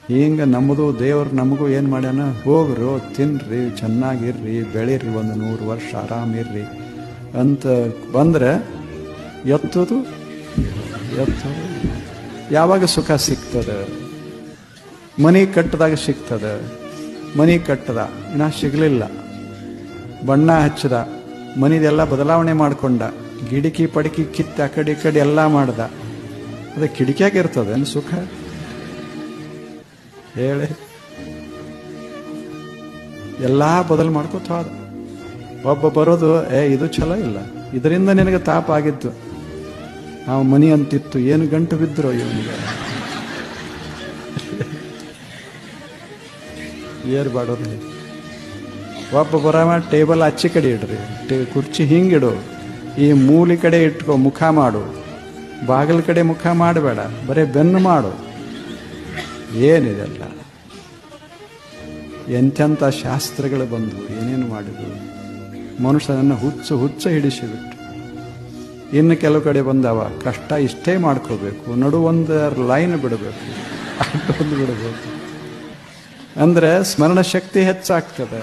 ಹಿಂಗೆ ನಮ್ಮದು ದೇವ್ರು ನಮಗೂ ಏನು ಮಾಡ್ಯಾನ, ಹೋಗ್ರು ತಿನ್ರಿ, ಚೆನ್ನಾಗಿರ್ರಿ, ಬೆಳೀರಿ, ಒಂದು 100 ವರ್ಷ ಆರಾಮಿರ್ರಿ ಅಂತ ಬಂದರೆ ಎತ್ತೋದು ಯಾವಾಗ ಸುಖ ಸಿಗ್ತದೆ? ಮನೆ ಕಟ್ಟದಾಗ ಸಿಗ್ತದೆ. ಮನೆ ಕಟ್ಟದ, ಇನ್ನ ಸಿಗಲಿಲ್ಲ. ಬಣ್ಣ ಹಚ್ಚದ, ಮನಿದೆಲ್ಲ ಬದಲಾವಣೆ ಮಾಡ್ಕೊಂಡ, ಗಿಡಕಿ ಪಡಿಕಿ ಕಿತ್ತ ಆ ಕಡೆ ಈ ಕಡೆ ಎಲ್ಲ ಮಾಡ್ದ. ಅದು ಕಿಡಿಕ್ಯಾಗ ಇರ್ತದೆ ಸುಖ ಹೇಳಿ? ಎಲ್ಲ ಬದಲು ಮಾಡ್ಕೋತ ಹೋದ. ಒಬ್ಬ ಬರೋದು, ಇದು ಚಲೋ ಇಲ್ಲ, ಇದರಿಂದ ನಿನಗೆ ತಾಪ ಆಗಿತ್ತು, ನಾವು ಮನಿ ಅಂತಿತ್ತು, ಏನು ಗಂಟು ಬಿದ್ದರು ಇವನಿಗೆ. ಏರ್ಬಾಡೋದು. ಒಬ್ಬ ಬರವ, ಟೇಬಲ್ ಆಚೆ ಕಡೆ ಇಡ್ರಿ, ಕುರ್ಚಿ ಹಿಂಗಿಡು, ಈ ಮೂಲಿ ಕಡೆ ಇಟ್ಕೋ, ಮುಖ ಮಾಡು, ಬಾಗಿಲ ಕಡೆ ಮುಖ ಮಾಡಬೇಡ, ಬರೀ ಬೆನ್ನು ಮಾಡು. ಏನಿದೆಲ್ಲ ಎಂತೆಂಥ ಶಾಸ್ತ್ರಗಳು ಬಂದವು, ಏನೇನು ಮಾಡಿದ್ರು. ಮನುಷ್ಯನನ್ನು ಹುಚ್ಚ ಹಿಡಿಸಿಬಿಟ್ಟು. ಇನ್ನು ಕೆಲವು ಕಡೆ ಬಂದವ, ಕಷ್ಟ ಇಷ್ಟೇ ಮಾಡ್ಕೋಬೇಕು, ನಡುವೊಂದು ಲೈನ್ ಬಿಡಬೇಕು, ಅಷ್ಟೊಂದು ಬಿಡಬೇಕು, ಅಂದರೆ ಸ್ಮರಣ ಶಕ್ತಿ ಹೆಚ್ಚಾಗ್ತದೆ.